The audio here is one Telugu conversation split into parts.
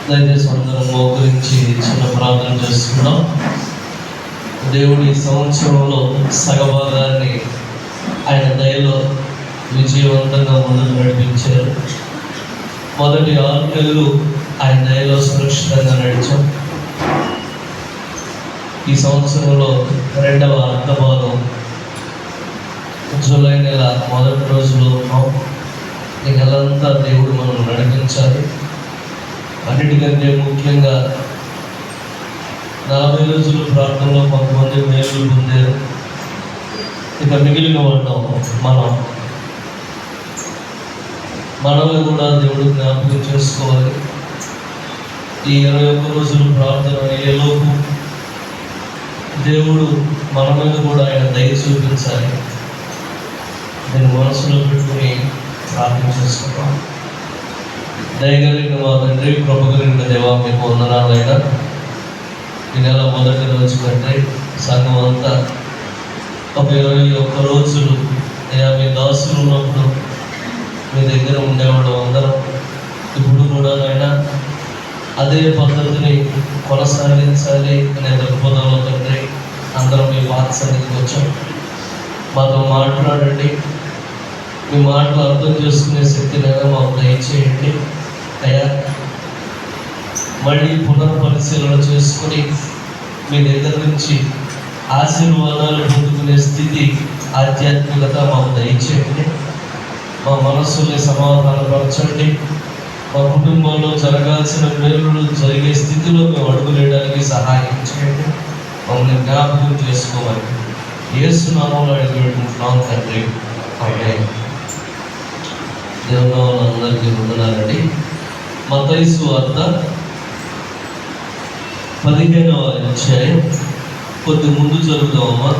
దయచేసి అందరం మోకరించి చిన్న ప్రార్థన చేసుకుందాం. దేవుడి సంవత్సరంలో సగభాగాన్ని ఆయన దయలో విజయవంతంగా ముందుకు నడిపించారు. మొదటి 6 నెలలు ఆయన దయలో సురక్షితంగా నడిచాం. ఈ సంవత్సరంలో రెండవ అర్ధభాగం జూలై నెల మొదటి రోజులో ఉన్నాం. ఈ నెలంతా దేవుడు మనం నడిపించాలి. అన్నిటికంటే ముఖ్యంగా 40 రోజులు ప్రార్థనలో కొంతమంది మేలు పొందారు. ఇక మిగిలిన వాళ్ళం మనల్ని కూడా దేవుడు జ్ఞాపకం చేసుకోవాలి. ఈ 21 రోజులు ప్రార్థన అయ్యేలోపు దేవుడు మన మీద కూడా ఆయన దయ చూపించాలి. నేను మనసులో పెట్టుకుని ప్రార్థన చేసుకుంటాం. దయగలిగిన మా తండ్రి, కృప కలిగిన దేవా, మీకు వందనాలైనా ఈ నెల మొదటి రోజు కంటే సంఘం అంతా ఒక 21 రోజులు మీ దాసులు ఉన్నప్పుడు మీ దగ్గర ఉండేవాడు అందరం. ఇప్పుడు కూడా అయినా అదే పద్ధతిని కొనసాగించాలి అనే దృక్పథంలో తండ్రి అందరం మీ పాత సన్నిధికి వచ్చాం. మాతో మాట్లాడండి. మీ మాటలు అర్థం చేసుకునే శక్తినైనా మాకు దయచేయండి అయ్యా. మళ్ళీ పునఃపరిశీలన చేసుకుని మీ దగ్గర నుంచి ఆశీర్వాదాలు పొందుకునే స్థితి, ఆధ్యాత్మికత మాకు దయచేయండి. మా మనస్సుని సమాధానపరచండి. మా కుటుంబంలో జరగాల్సిన మేలులు జరిగే స్థితిలో మేము అడుగులేయడానికి సహాయం చేయండి. మమ్మల్ని జ్ఞాపకం చేసుకోవాలి. యేసు నామములో అడిగి పెట్టుకుంటున్నాం తండ్రి, ఆమేన్. దేవుని వాళ్ళందరికీ వందనాలండి. మత్తయి సువార్త 15వ అధ్యాయం కొద్ది ముందు జరుగుతామమ్మా.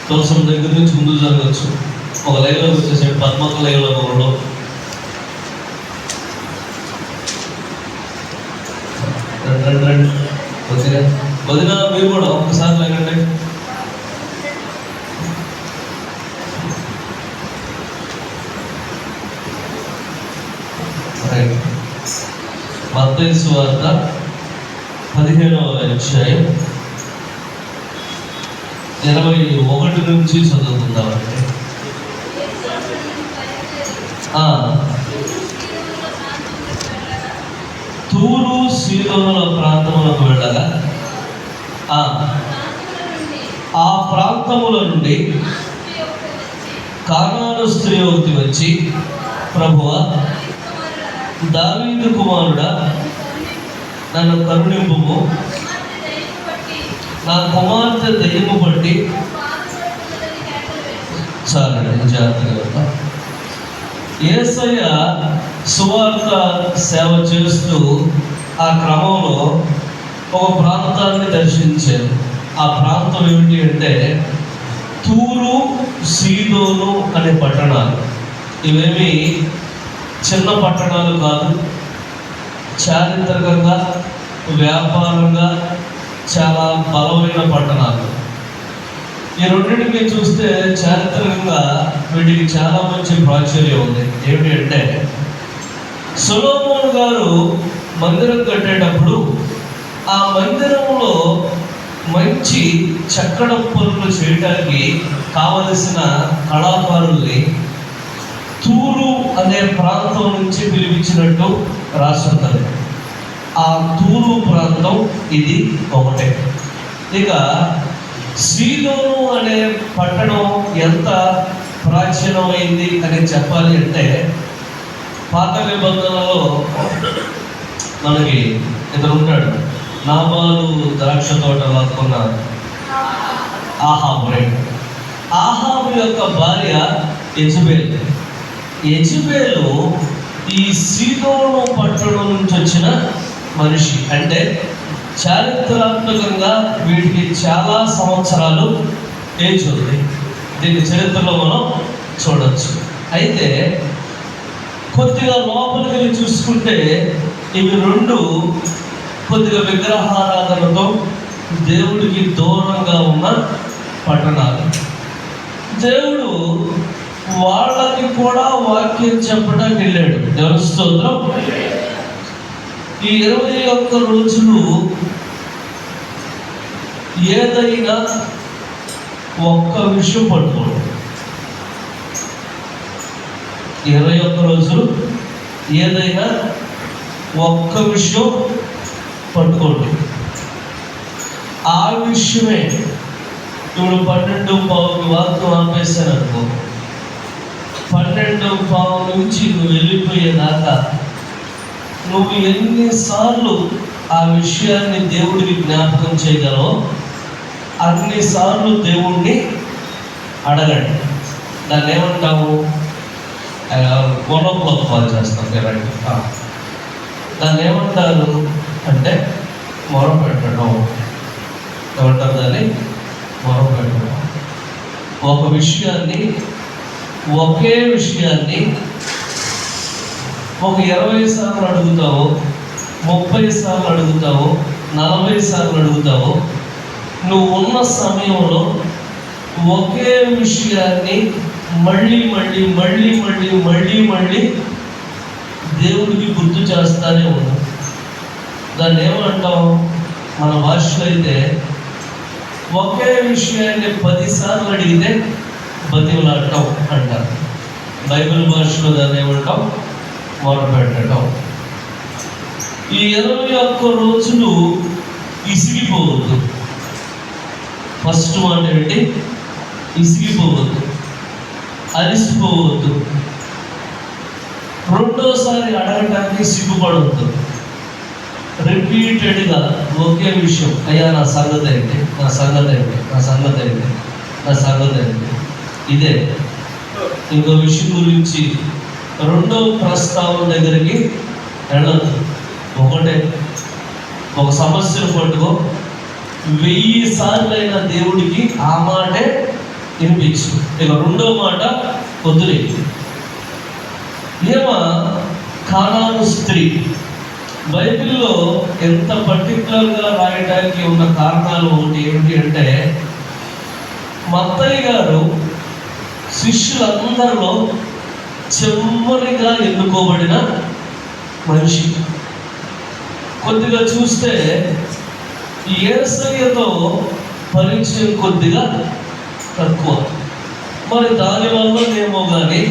కోసం దగ్గర నుంచి ముందు జరగచ్చు. ఒక లైవ్లోకి వచ్చేసాడు, పద్మక లైవ్లో ఒకళ్ళు. రండి వదిన మీరు కూడా ఒక్కసారి లేకండి. మత్తయి సువార్త 15వ అధ్యాయం 21 నుంచి చదువుకుందామండి. తూరు సీదోనుల ప్రాంతములకు వెళ్ళగా ఆ ప్రాంతముల నుండి కానాను స్త్రీ ఒకటి వచ్చి, ప్రభువా, దావీదు కుమారుడా, నన్ను కరుణింపుము, నా కుమార్తె దయ్యము పట్టి. చాలండి, జాగ్రత్తగా. యేసయ్య సువార్త సేవ చేస్తూ ఆ క్రమంలో ఒక ప్రాంతాన్ని దర్శించారు. ఆ ప్రాంతం ఏమిటి అంటే తూరు, సీదోను అనే పట్టణాలు. ఇవేమి చిన్న పట్టణాలు కాదు. చారిత్రకంగా, వ్యాపారంగా చాలా బలమైన పట్టణాలు. ఈ రెండింటిని చూస్తే చారిత్రకంగా వీటికి చాలా మంచి ప్రాచుర్యం ఉంది. ఏమిటి అంటే సొలొమోను గారు మందిరం కట్టేటప్పుడు ఆ మందిరంలో మంచి చక్కడ పనులు చేయడానికి కావలసిన కళాకారుల్ని తూరు అనే ప్రాంతం నుంచి పిలిపించినట్టు రాస్తుంటారు. ఆ తూరు ప్రాంతం ఇది ఒకటే. ఇక సీదోను అనే పట్టణం ఎంత ప్రాచీనమైంది అని చెప్పాలి అంటే పాత నిబంధనలో మనకి ఇతను ఉంటాడు, నాబాలు ద్రాక్ష తోట లాక్కున్న ఆహాబు. ఆహాబు యొక్క భార్య యెజబెల్. యెజబెలు ఈ సీదోను పట్టణం నుంచి వచ్చిన మనిషి. అంటే చారిత్రాత్మకంగా వీటికి చాలా సంవత్సరాలు ఏజ్ ఉంది. దీని చరిత్రలో మనం చూడవచ్చు. అయితే కొద్దిగా లోపలికి వెళ్ళి చూసుకుంటే ఇవి రెండు కొద్దిగా విగ్రహారాధనతో దేవుడికి దూరంగా ఉన్న పట్టణాలు. దేవుడు వాళ్ళకి కూడా వాక్యం చెప్పడానికి వెళ్ళాడు. దేవుని స్తోత్రం. ఈ 21 రోజులు ఏదైనా ఒక్క విషయం పట్టుకోండి. 21 రోజులు ఏదైనా ఒక్క విషయం పట్టుకోండి. ఆ విషయమే ఇప్పుడు 12:15 వాక్యం ఆపేశాను అనుకో, 12:15 నుంచి నువ్వు వెళ్ళిపోయేదాకా నువ్వు ఎన్నిసార్లు ఆ విషయాన్ని దేవుడికి జ్ఞాపకం చేయగలవో అన్నిసార్లు దేవుణ్ణి అడగండి. దాన్ని ఏమంటాము? 1 o'clock కాల్ చేస్తాం కరెక్ట్. దాన్ని ఏమంటారు అంటే మొరపెట్టడం. ఏమంటారు దాన్ని? మొరపెట్టడం. ఒక విషయాన్ని, ఒకే విషయాన్ని ఒక 20 సార్లు అడుగుతావో, 30 సార్లు అడుగుతావో, 40 సార్లు అడుగుతావో, నువ్వు ఉన్న సమయంలో ఒకే విషయాన్ని మళ్ళీ మళ్ళీ మళ్ళీ మళ్ళీ మళ్ళీ మళ్ళీ దేవుడికి గుర్తు చేస్తానే ఉన్నాం. దాన్ని ఏమంటాం? మన భాషలో అయితే ఒకే విషయాన్ని 10 సార్లు అడిగితే బతిమలాడటం అంటారు. బైబిల్ భాషలో దాన్ని ఏమంటాం? మొరపెట్టడం. ఈ 21 రోజులు ఇసిగిపోవద్దు. ఫస్ట్ మాట ఏంటి? ఇసిగిపోవద్దు, అలిసిపోవద్దు. రెండోసారి అడగటానికి సిగ్గుపడవద్దు. రిపీటెడ్గా ఒకే విషయం, అయ్యా నా సంగతి ఏంటి, నా సంగతి ఏంటి, నా సంగతి ఏంటి, నా సంగతి ఏంటి, ఇదే. ఇంకో విషయం గురించి రెండో ప్రస్తావన దగ్గరికి వెళ్ళదు. ఒకటే, ఒక సమస్యను పట్టుకో, 1000 సార్లైన దేవుడికి ఆ మాటే వినిపించు. ఇక రెండో మాట వద్దులే. ఏమ కానాను స్త్రీ బైబిల్లో ఎంత పర్టికులర్గా రాయడానికి ఉన్న కారణాలు ఒకటి ఏంటి అంటే, మత్తయి గారు శిష్యులందరిలో చివరిగా ఎన్నుకోబడిన మనిషి. కొద్దిగా చూస్తే యేసయ్యతో పరిచయం కొద్దిగా తక్కువ. మరి దానివల్ల ఏమో కానీ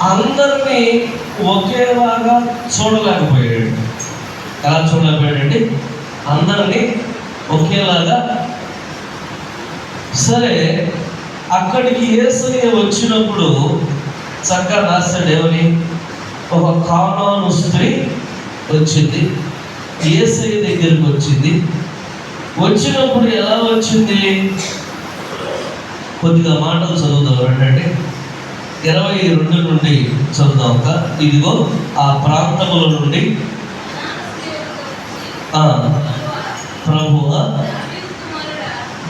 అందరినీ ఒకేలాగా చూడలేకపోయాడు. ఎలా చూడలేకపోయాడండి? అందరినీ ఒకేలాగా. సరే, అక్కడికి యేసయ్య వచ్చినప్పుడు చక్కగా రాస్తాడు. ఏమని? ఒక కానాను స్త్రీ వచ్చింది, యేసయ్య దగ్గరికి వచ్చింది. వచ్చినప్పుడు ఎలా వచ్చింది? కొద్దిగా మాటలు చదువుతాం ఏంటంటే 22 నుండి చదువుదాం. ఇదిగో ఆ ప్రాంతముల నుండి ప్రభువా,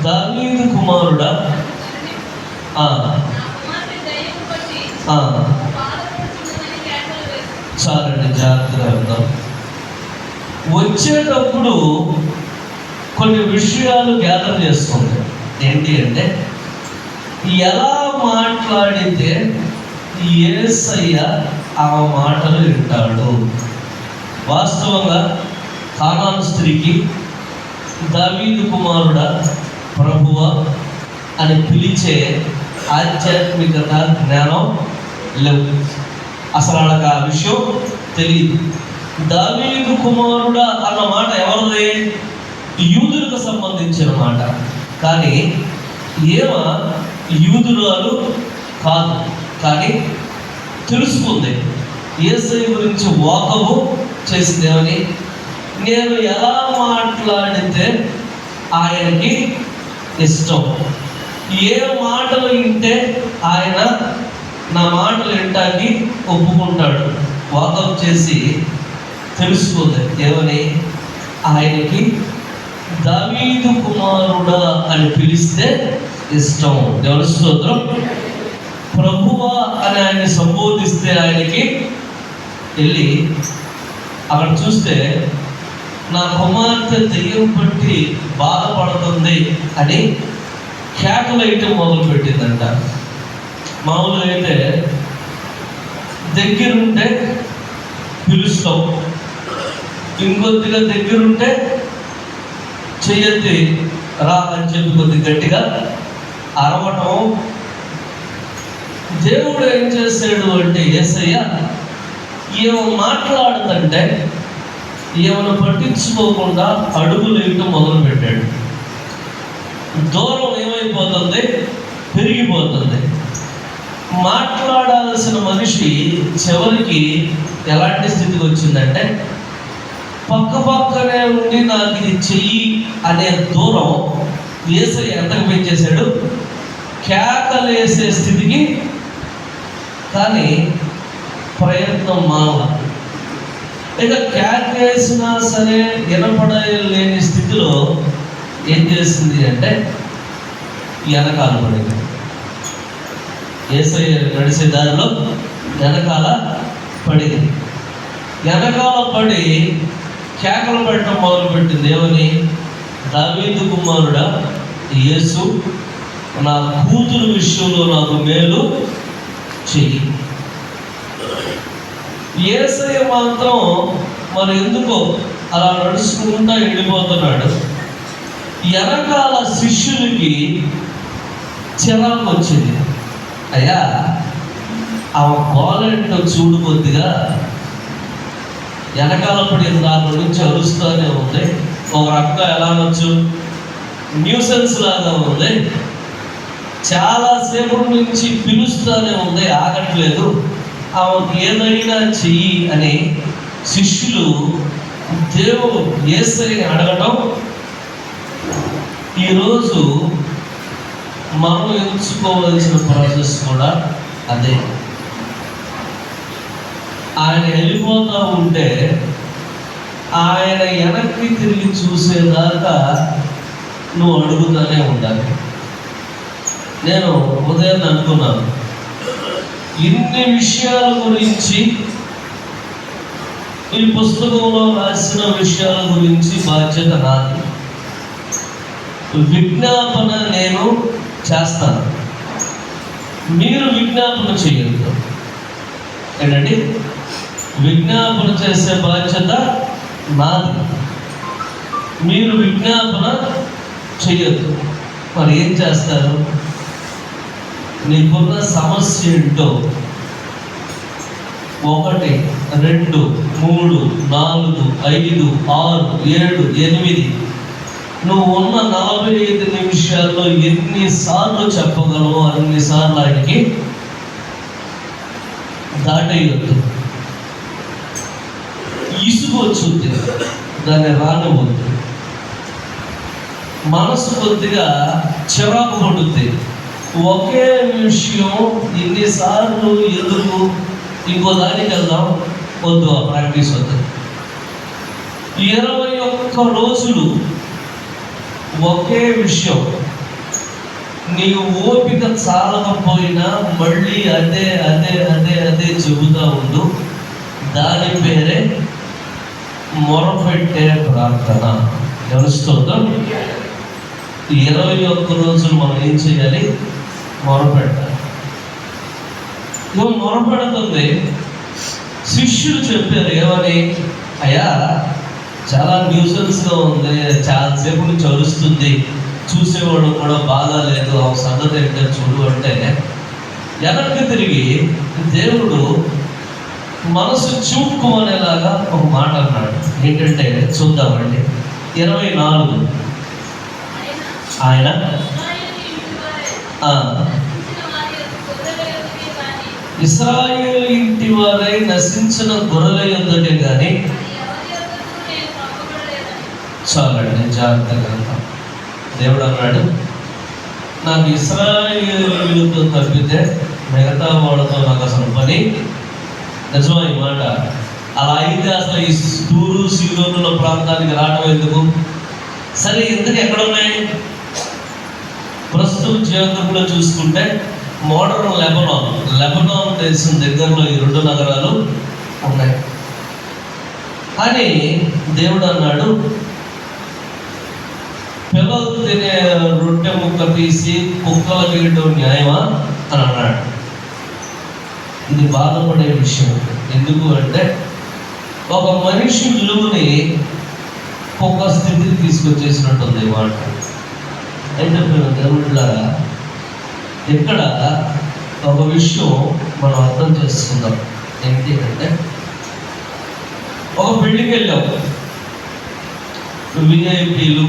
దావీదు కుమారుడా, చాలండి, జాగ్రత్తగా వెళ్దాం. వచ్చేటప్పుడు కొన్ని విషయాలు గ్యాదర్ చేస్తుంది. ఏంటి అంటే, ఎలా మాట్లాడితే యేసయ్య ఆ మాటలు వింటాడు. వాస్తవంగా కానాను స్త్రీకి దావీదు కుమారుడా, ప్రభువా అని పిలిచే ఆధ్యాత్మికత జ్ఞానం లేవు. అసలు వాళ్ళకి ఆ విషయం తెలియదు. దావీదు కుమారుడా అన్న మాట ఎవరిది? యూదులకు సంబంధించిన మాట. కానీ ఏమ యూదురాలు కాదు, కానీ తెలుసుకుంది. యేసయ్య గురించి వాకబు చేసిందేమని, నేను ఎలా మాట్లాడితే ఆయనకి ఇష్టం, ఏ మాటలు వింటే ఆయన నా మాటలు వినటానికి ఒప్పుకుంటాడు. వాకబు చేసి తెలుసుకుంది. ఏమని? ఆయనకి దావీదు కుమారుడా అని పిలిస్తే ఇష్టం. దేవుని స్తోత్రం. ప్రభువా అని ఆయన్ని సంబోధిస్తే ఆయనకి వెళ్ళి అక్కడ చూస్తే నా కుమార్తె దెయ్యం పట్టి బాధపడుతుంది అని కేకలేయటం మొదలు పెట్టిందంట. మామూలుగా అయితే దగ్గరుంటే పిలుస్తాం, ఇంకొద్దిగా దగ్గరుంటే చెయ్యొద్ది రా అని చెప్పి కొద్ది గట్టిగా అరవటం. దేవుడు ఏం చేశాడు అంటే యేసయ్య ఏమో మాట్లాడుతుంటే ఏమైనా పట్టించుకోకుండా అడుగులు వేయటం మొదలుపెట్టాడు. దూరం ఏమైపోతుంది, పెరిగిపోతుంది. మాట్లాడాల్సిన మనిషి చివరికి ఎలాంటి స్థితికి వచ్చిందంటే పక్కనే ఉండి నాకు ఇది చెయ్యి అనే దూరం యేసయ్య ఎంతకు పెంచేశాడు, కేకలేసే స్థితికి. కానీ ప్రయత్నం మానవ. ఇక కేకేసినా సరే వినపడలేని స్థితిలో ఏం చేసింది అంటే వెనకాల పడింది. యేసయ్య నడిచే దారిలో వెనకాల పడింది. వెనకాల పడి కేకలు పెట్టడం మొదలుపెట్టింది. ఏమని? దావీదు కుమారుడా యేసు, నా కూతురు విషయంలో నాకు మేలు చెయ్యి. యేసయ్య మాత్రం మరి ఎందుకో అలా నడుచుకుంటా వెళ్ళిపోతున్నాడు. వెనకాల శిష్యులకి చిరాకు వచ్చింది. అయ్యా ఆ గోలంటో చూడు, కొద్దిగా వెనకాల పడి దాని నుంచి అరుస్తూనే ఉంది. ఒక రకంగా ఎలా అనొచ్చు, న్యూసెన్స్ లాగా ఉంది. చాలాసేపు నుంచి పిలుస్తూనే ఉంది, ఆగట్లేదు. ఆమెకు ఏదైనా చెయ్యి అని శిష్యులు దేవుడు యేసయ్యని అడగటం. ఈరోజు మనం ఎంచుకోవాల్సిన ప్రాసెస్ కూడా అదే. ఆయన వెళ్ళిపోతూ ఉంటే ఆయన వెనక్కి తిరిగి చూసేదాకా నువ్వు అడుగుతూనే ఉండాలి. నేను ఉదయం అనుకున్నాను, ఇన్ని విషయాల గురించి, ఈ పుస్తకంలో రాసిన విషయాల గురించి బాధ్యత నాది. విజ్ఞాపన నేను చేస్తాను, మీరు విజ్ఞాపన చేయొద్దు. ఏంటండి? విజ్ఞాపన చేసే బాధ్యత నాది, మీరు విజ్ఞాపన చేయొద్దు. మరి ఏం చేస్తారు? నీకున్న సమస్య ఏంటో 1, 2, 3, 4, 5, 6, 7, 8 నువ్వు ఉన్న 45 నిమిషాల్లో ఎన్నిసార్లు చెప్పగలవో అన్నిసార్లు ఆయనకి దాటేయొద్దు. ఇసుగు వచ్చుద్ది, దాన్ని రానివద్దు. మనసు కొద్దిగా చిరాకు పడుద్ది. ఒకే విషయం ఎన్నిసార్లు ఎదురు, ఇంకో దానికి వెళ్దాం, వద్దు, ఆ ప్రాక్టీస్ వద్దు. 21 రోజులు ఒకే విషయం, నీకు ఓపిక చాలకపోయినా మళ్ళీ అదే అదే అదే అదే చెబుతూ ఉండు. దాని పేరే మొరపెట్టే ప్రార్థన. తెలుస్తుందో? 21 రోజులు మనం ఏం చేయాలి? మొరపెట్టాలి. నువ్వు మొరపెడుతుంది. శిష్యులు చెప్పారు ఏమని? అయ్యా చాలా న్యూసెన్స్గా ఉంది, చాలాసేపు నుంచి అరుస్తుంది, చూసేవాడు కూడా బాగాలేదు, ఆ సంగతి ఏంటో చూడు అంటే వెనక్కి తిరిగి దేవుడు మనసు చూపుకోనేలాగా ఒక మాట అన్నాడు. ఏంటంటే చూద్దామండి. 24 ఆయన ఇశ్రాయేలు ఇంటి వారై నశించిన గొర్రెల యొద్దకే కానీ. చాలండి, జాగ్రత్తగా. దేవుడు అన్నాడు, నాకు ఇశ్రాయేలుతో తప్పితే మిగతా వాళ్ళతో నాకు అసలు పని. నిజమా ఈ మాట? అలా అయితే అసలు ఈ తూరు సీలోనుల ప్రాంతానికి రావడం ఎందుకు? సరే, ఎందుకు ఎక్కడున్నాయి? ప్రస్తుతం జియోగ్రఫీలో చూసుకుంటే మోడర్న్ లెబనాన్ దేశం దగ్గరలో ఈ 2 నగరాలు ఉన్నాయి. కానీ దేవుడు అన్నాడు, పిల్లలు తినే రొట్టె ముక్క తీసి కుక్కలు వేయడం న్యాయమా అని అన్నాడు. ఇది బాధపడే విషయం. ఎందుకు అంటే ఒక మనిషి విలువని ఒక స్థితికి తీసుకొచ్చేసినట్టుంది మాట. అయితే దేవుళ్ళారా, ఇక్కడ ఒక విషయం మనం అర్థం చేసుకుందాం. ఏంటి అంటే, ఒక పెళ్ళికి వెళ్ళాం, విఐపీలు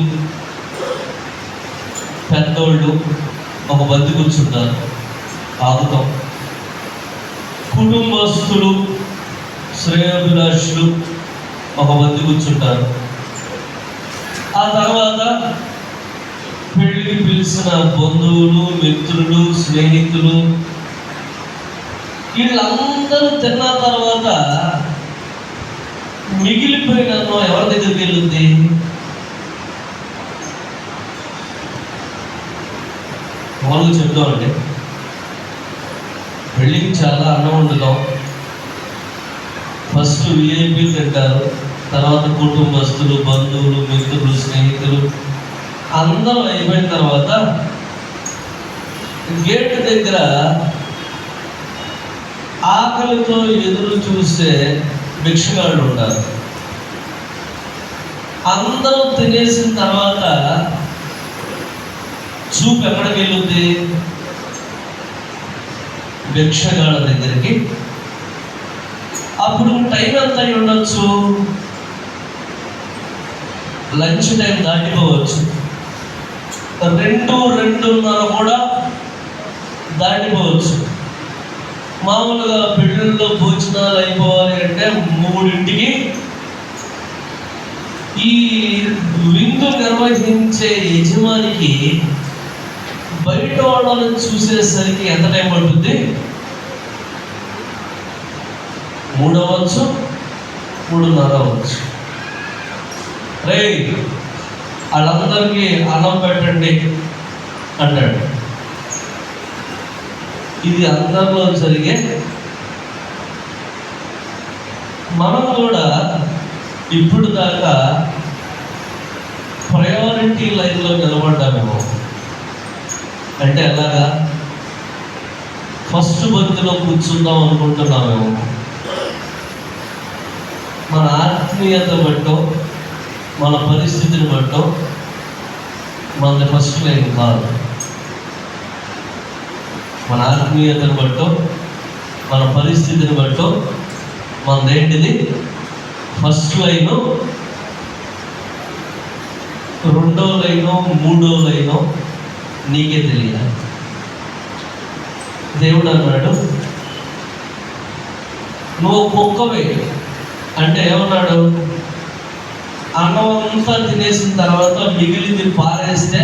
పెద్దోళ్ళు ఒక బంతి కూర్చుంటారు, ఆగుతాం. కుటుంబస్తులు శ్రేయోభిలాషులు ఒక బంతి కూర్చుంటారు. ఆ తర్వాత పెళ్ళికి పిలిచిన బంధువులు, మిత్రులు, స్నేహితులు వీళ్ళందరూ తిన్న తర్వాత మిగిలిపోయిన ఎవరి దగ్గరికి వెళ్ళుద్ది? వాళ్ళు చెప్తామండి, పెళ్ళికి చాలా అన్నం వండుతాం. ఫస్ట్ విఐపీ తింటారు, తర్వాత కుటుంబస్తులు, బంధువులు, మిత్రులు, స్నేహితులు అందరూ అయిపోయిన తర్వాత గేట్ దగ్గర ఆకలితో ఎదురు చూస్తే భిక్షగాళ్ళు ఉంటారు. అందరూ తినేసిన తర్వాత చూపు ఎక్కడికి వెళ్ళుద్ది? భిక్షగాళ్ళ దగ్గరికి. అప్పుడు టైం ఎంత అయి ఉండొచ్చు? లంచ్ టైం దాటిపోవచ్చు, 2-2:30 కూడా దాటిపోవచ్చు. మామూలుగా పెళ్ళిళ్ళలో భోజనాలు అయిపోవాలి అంటే 3ంటికి. ఈ విందు నిర్వహించే యజమానికి బయట వాళ్ళని చూసేసరికి ఎంత టైం పడుతుంది? 3 అవ్వచ్చు, 3:30 అవ్వచ్చు. రేయ్, వాళ్ళందరికీ అన్నం పెట్టండి అంటాడు. ఇది అందరిలో జరిగే. మనం కూడా ఇప్పుడు దాకా ప్రయారిటీ లైన్లో నిలబడ్డామేమో. అంటే ఎలాగా? ఫస్ట్ బంతిలో కూర్చుందాం అనుకుంటున్నామేమో. మన ఆత్మీయత బట్టో, మన పరిస్థితిని బట్టో మనది ఫస్ట్ లైన్ కాదు. మన ఆత్మీయతను బట్టో, మన పరిస్థితిని బట్టో మనదేంటిది? ఫస్ట్ లైను, 2వ లైనో 3వ లైనో నీకే తెలియాలి. దేవుడు అన్నాడు, నువ్వు కుక్కవే. అంటే ఏమన్నాడు? అన్నం అంతా తినేసిన తర్వాత మిగిలింది పారేస్తే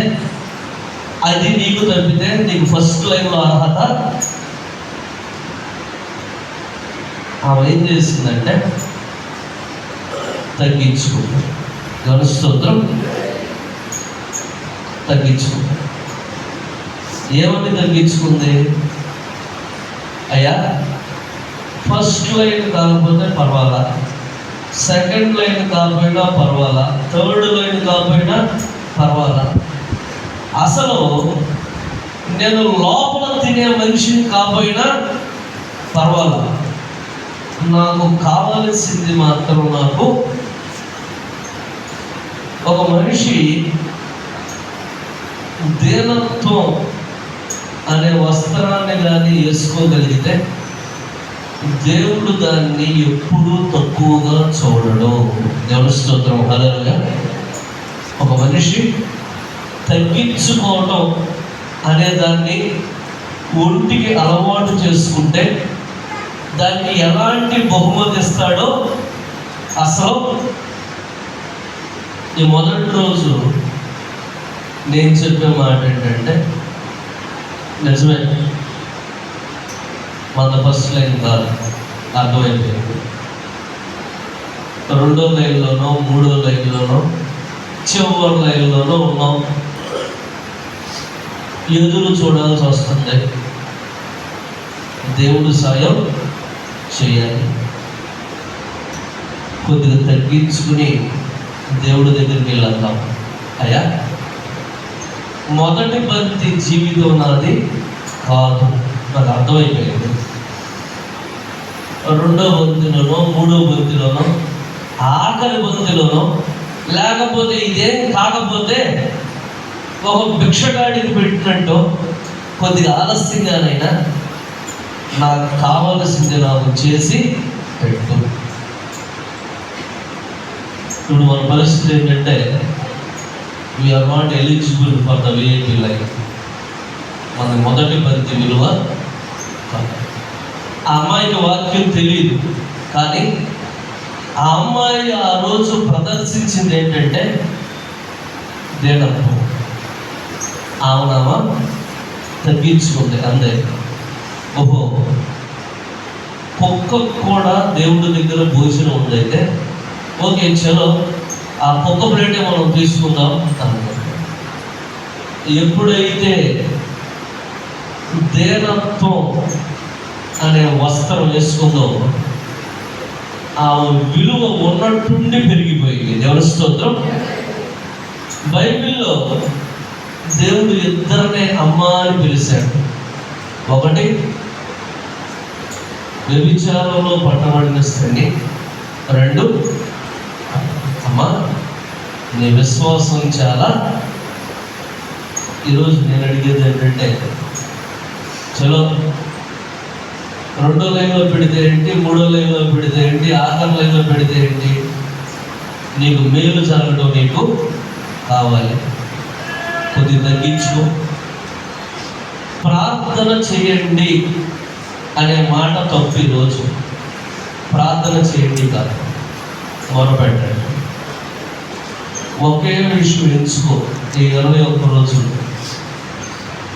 అది నీకు తప్పితే నీకు ఫస్ట్ లైన్లో అర్హత. ఆమె ఏం చేసిందంటే తగ్గించుకుంది. స్తోత్రం. తగ్గించుకుంది. ఏమని తగ్గించుకుంది? అయ్యా, ఫస్ట్ లైన్ కాకపోతే పర్వాలా, సెకండ్ లైన్ కాకపోయినా పర్వాలా, థర్డ్ లైన్ కాకపోయినా పర్వాలా, అసలు నేను లోపల తినే మనిషిని కాకపోయినా పర్వాలా, నాకు కావలసింది మాత్రం నాకు ఒక మనిషి దీనత్వం అనే వస్త్రాన్ని కానీ వేసుకోగలిగితే దేవుడు దాన్ని ఎప్పుడూ తక్కువగా చూడడు. దేవుని స్తోత్రం. హల్లెలూయా. ఒక మనిషి తగ్గించుకోవడం అనే దాన్ని ఒంటికి అలవాటు చేసుకుంటే దాన్ని ఎలాంటి బహుమతి ఇస్తాడో అసలు ఈ మొదటి రోజు నేను చెప్పే మాట ఏంటంటే, నిజమే, మన ఫస్ట్ లైన్ కాదు, అర్థమైపోయింది. 2వ లైన్లోనో 3వ లైన్లోనో చివరి లైన్లోనో ఉన్నాం. ఎదురు చూడాల్సి వస్తుంది. దేవుడు సాయం చేయాలి. కొద్దిగా తగ్గించుకుని దేవుడి దగ్గరికి వెళ్ళాం. అయ్యా, మొదటి బంతి జీవితం నాది కాదు, నాకు అర్థమైపోయింది. రెండో బంతిలోనో, మూడో బంతిలోనో, ఆఖరి బంతిలోనో, లేకపోతే ఇదేం కాకపోతే ఒక భిక్షగాడికి పెట్టినట్టు కొద్దిగా ఆలస్యంగానైనా నాకు కావలసింది నాకు చేసి పెట్టు. ఇప్పుడు మన పరిస్థితి ఏంటంటే we are not eligible for the VIP life. మన మొదటి బంతి విలువ కాదు. ఆ అమ్మాయికి వాక్యం తెలియదు, కానీ ఆ అమ్మాయి ఆ రోజు ప్రదర్శించింది ఏంటంటే దేనత్వం. ఆమెనామా తగ్గించుకుంది అందే. ఓహో, కుక్కకు కూడా దేవుడి దగ్గర భోజనం ఉందైతే ఓకే, చలో ఆ కుక్క ప్లేటే మనం తీసుకుందాం అనుకుంటాం. ఎప్పుడైతే దేనత్వం అనే వస్త్రం వేసుకుందో ఆ విలువ ఉన్నట్టుండి పెరిగిపోయింది. దేవుని స్తోత్రం. బైబిల్లో దేవుడు ఇద్దరినే అమ్మ అని పిలిచాడు. ఒకటి వ్యభిచారంలో పట్టబడిన స్త్రీని, రెండు అమ్మ నీ విశ్వాసం చాలా. ఈరోజు నేను అడిగేది ఏంటంటే, చలో రెండో లైన్లో పెడితే ఏంటి, మూడో లైన్లో పెడితే ఏంటి, ఆఖరి లైన్లో పెడితే ఏంటి, నీకు మేలు జరగడం నీకు కావాలి. కొద్దిగా తగ్గించుకో. ప్రార్థన చేయండి అనే మాట తప్పు. ఈరోజు ప్రార్థన చేయండి కాదు, మొరపెట్టండి. ఒకే విషయం ఎంచుకో. ఈ 21 రోజులు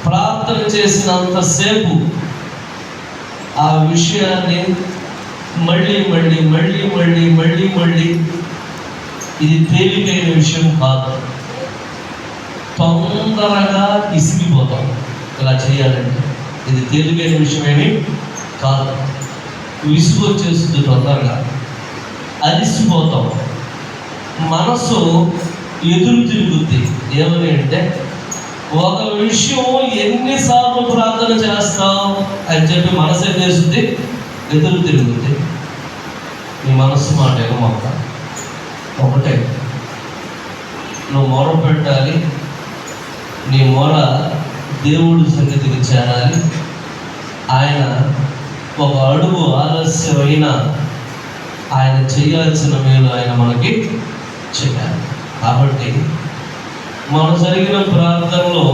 ప్రార్థన చేసినంతసేపు ఆ విషయాన్ని మళ్ళీ మళ్ళీ మళ్ళీ మళ్ళీ మళ్ళీ మళ్ళీ ఇది తేలికైన విషయం కాదు. తొందరగా ఇసిగిపోతాం ఇలా చేయాలంటే. ఇది తేలికైన విషయమేమి కాదు. విసుగు వచ్చేస్తుంది, తొందరగా అలిసిపోతాం, మనసు ఎదురు తిరుగుద్ది. ఏమని అంటే, ఒక విషయం ఎన్నిసార్లు ప్రార్థన చేస్తాం అని చెప్పి మనసు ఏం చేస్తుంది, ఎదురు తిరుగుద్ది. నీ మనస్సు మాట ఏమవుతా ఒకటే, నువ్వు మొర పెట్టాలి. నీ మొర దేవుడి సన్నిధికి చేరాలి. ఆయన ఒక అడుగు ఆలస్యమైన ఆయన చేయాల్సిన మేలు ఆయన మనకి చేయాలి. కాబట్టి మన జరిగిన ప్రార్థనలో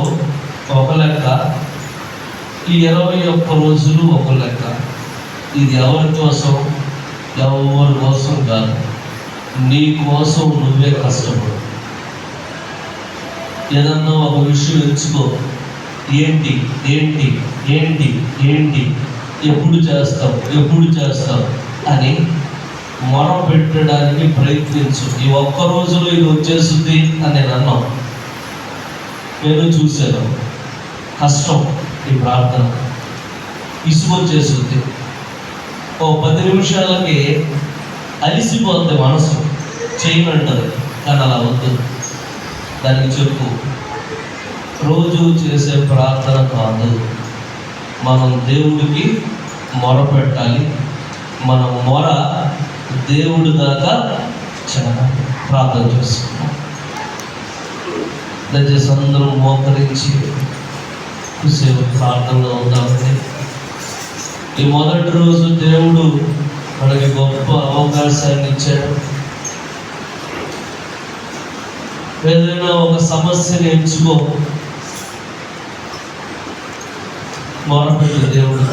ఒక లెక్క, ఈ 21 రోజులు ఒక లెక్క. ఇది ఎవరి కోసం, ఎవరి కోసం కాదు, నీ కోసం నువ్వే కష్టపడు. ఏదన్నా ఒక విషయం ఎంచుకో. ఏంటి ఏంటి ఏంటి ఏంటి ఎప్పుడు చేస్తావు అని మొర పెట్టడానికి ప్రయత్నించు. ఈ ఒక్క రోజులో ఇది వచ్చేస్తుంది అని నేను అన్నాను. నేను చూశాను, కష్టం ఈ ప్రార్థన, ఇసుగు వచ్చేస్తుంది. ఓ 10 నిమిషాలకి అలిసిపోతుంది మనసు, చేయనంటది. కానీ అలా వద్దు. దానికి చెప్పు, రోజు చేసే ప్రార్థన కాదు, మనం దేవుడికి మొర పెట్టాలి. మన మొర దేవుడి దాకా చేరాలి. ప్రార్థన చేసుకున్నాం. దయచేసి అందరం మోకరించి సేవ ప్రార్థనలో ఉందామండి. ఈ మొదటి రోజు దేవుడు మనకి గొప్ప అవకాశాన్ని ఇచ్చాడు. ఏదైనా ఒక సమస్యని ఎంచుకో, మొరపెట్టు. దేవుడు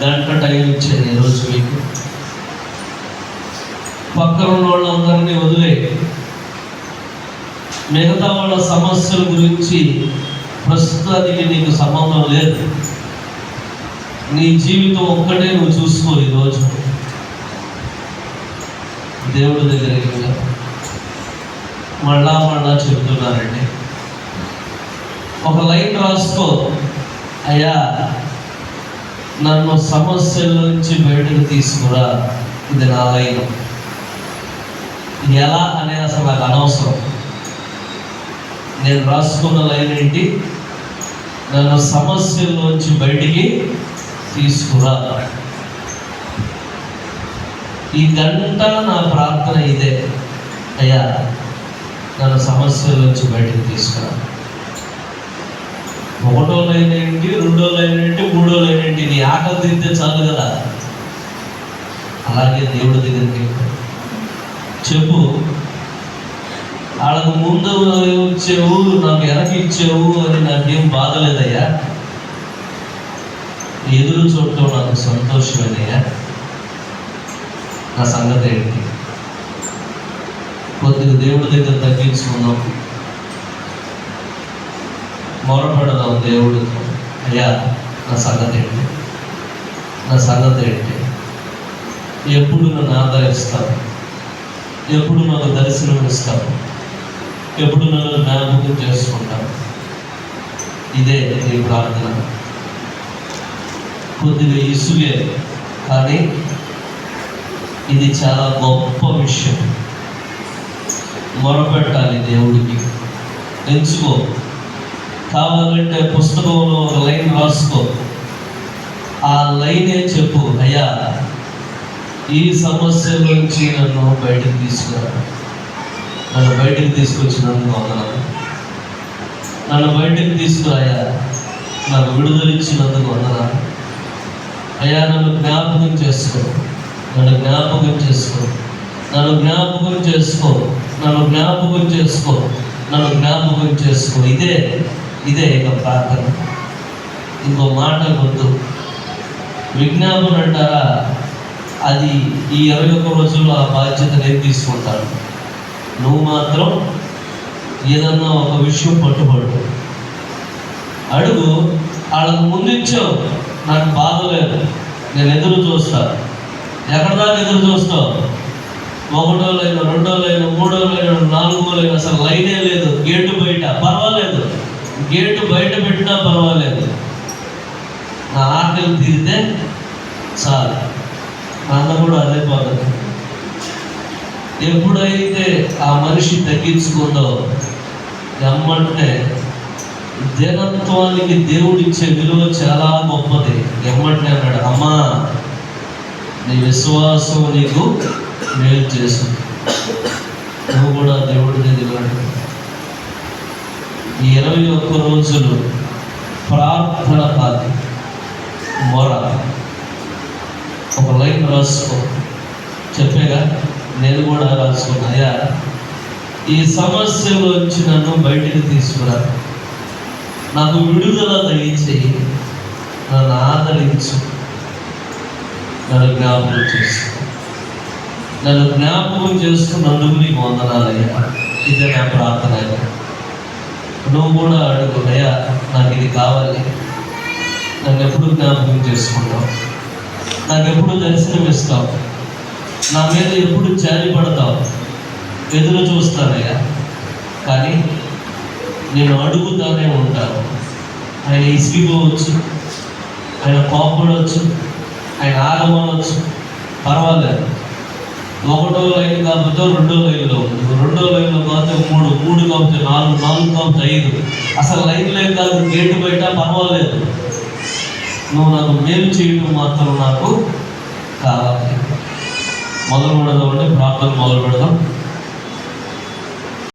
గంట టైం ఇచ్చాడు ఈరోజు మీకు. పక్కన ఉన్న వాళ్ళందరినీ వదిలే, మిగతా వాళ్ళ సమస్యల గురించి ప్రస్తుతానికి నీకు సంబంధం లేదు. నీ జీవితం ఒక్కటే నువ్వు చూసుకో. ఈరోజు దేవుడి దగ్గరికి మళ్ళా చెబుతున్నారండి. ఒక లైన్ రాసుకో, అయ్యా నన్ను సమస్యల నుంచి బయటకు తీసుకురా. ఇది నా లైన్. ఎలా అనేది అసలు నాకు అనవసరం. నేను రాసుకున్న లైన్ ఏంటి, నన్ను సమస్యల నుంచి బయటికి తీసుకురా. ఈ గంట నా ప్రార్థన ఇదే, అయ్యా నన్ను సమస్యల నుంచి బయటకు తీసుకురా. ఒకటో లైన్ ఏంటి, రెండో లైన్ ఏంటి, మూడో లైన్ ఏంటి, నీ ఆకలి తింటే చాలు కదా. అలాగే దేవుడి దగ్గరికి చెప్పు, వాళ్ళకు ముందు ఇచ్చావు, నాకు వెనక్కి ఇచ్చావు అని నాకేం బాధ లేదయ్యా, ఎదురు చూడటం నాకు సంతోషమేనయ్యా. నా సంగతి ఏంటి? కొద్దిగా దేవుడి దగ్గర తగ్గించుకుందాం, మొరపెడదాం దేవుడితో. అయ్యా నా సంగతి ఏంటి, నా సంగతి ఏంటి? ఎప్పుడు నన్ను ఆదరిస్తావు, ఎప్పుడు నాకు దర్శనం ఇస్తావు, ఎప్పుడు నన్ను జ్ఞాపకం చేసుకుంటావు? ఇదే నీ ప్రార్థన. కొద్దిగా ఇసుగే, కానీ ఇది చాలా గొప్ప విషయం. మొరపెట్టాలి దేవుడికి. ఎంచుకో, కావాలంటే పుస్తకంలో ఒక లైన్ రాసుకో, ఆ లైనే చెప్పు, అయ్యా ఈ సమస్య నుంచి నన్ను బయటకు తీసుకురా, నన్ను బయటకు తీసుకొచ్చినందుకు వందనాలు, నన్ను బయటకు తీసుకురాయా, నాకు విడుదల ఇచ్చినందుకు వందనాలు. అయ్యా నన్ను జ్ఞాపకం చేసుకో, నన్ను జ్ఞాపకం చేసుకో, నన్ను జ్ఞాపకం చేసుకో, నన్ను జ్ఞాపకం చేసుకో, నన్ను జ్ఞాపకం చేసుకో. ఇదే ఇక ప్రార్థన. ఇంకో మాట వద్దు. విజ్ఞాపన అంటారా, అది ఈ 21 రోజుల్లో ఆ బాధ్యత నేను తీసుకుంటాను. నువ్వు మాత్రం ఏదన్నా ఒక విషయం పట్టుబడు, అడుగు. వాళ్ళకు ముందు ఇచ్చావు, నాకు బాధ లేదు, నేను ఎదురు చూస్తాను. ఎక్కడ దాకా ఎదురు చూస్తావు? ఒకటో లైన్, రెండో లైన్, మూడో లైన్, నాలుగో లైన్, అసలు లైనే లేదు. గేటు బయట పర్వాలేదు, గేటు బయట పెట్టినా పర్వాలేదు, నా ఆకలి తీరితే చాలు. అన్న కూడా అదే పద్ధతి. ఎప్పుడైతే ఆ మనిషి తగ్గించుకుందో ఎమ్మంటే దినత్వానికి దేవుడిచ్చే విలువ చాలా గొప్పది. ఎమ్మంటే అన్నాడు, అమ్మా నీ విశ్వాసం నీకు మేలు చేస్తుంది. నువ్వు కూడా దేవుడి దగ్గర ఈ 21 రోజులు ప్రార్థన కాదు, మొర. ఒక లైన్ రాసుకో, చెప్పేగా నేను కూడా రాసుకున్నా. అయ్యా ఈ సమస్యలోంచి నన్ను బయటికి తీసుకురా, నాకు విడుదల దయచేయి, నన్ను ఆదరించు, నన్ను జ్ఞాపకం చేసుకో, నన్ను జ్ఞాపకం చేసుకున్నందుకు నీకు వందనాలయ్యా. ఇదే నా ప్రార్థన. నువ్వు కూడా అడుగు, అయ్యా నాకు ఇది కావాలి, నన్ను ఎప్పుడు జ్ఞాపకం చేసుకుంటావు, నాకు ఎప్పుడు దర్శనం ఇస్తావు, నా మీద ఎప్పుడు జాలి పడతావు, ఎదురు చూస్తానయ్యా. కానీ నేను అడుగుతానే ఉంటాను. ఆయన ఇసిగిపోవచ్చు, ఆయన కోపడవచ్చు, ఆయన ఆగమనవచ్చు, పర్వాలేదు. ఒకటో లైన్ కాకపోతే రెండో లైన్లో ఉంది, రెండో లైన్లో కాకపోతే మూడు కాకపోతే నాలుగు కాకపోతే 5, అసలు లైన్ కాదు, గేటు బయట పర్వాలేదు. నువ్వు నాకు మేలు చేయడం మాత్రం నాకు కావాలి. మొదలు పెడదాం అంటే ప్రార్థన మొదలు పెడదాం.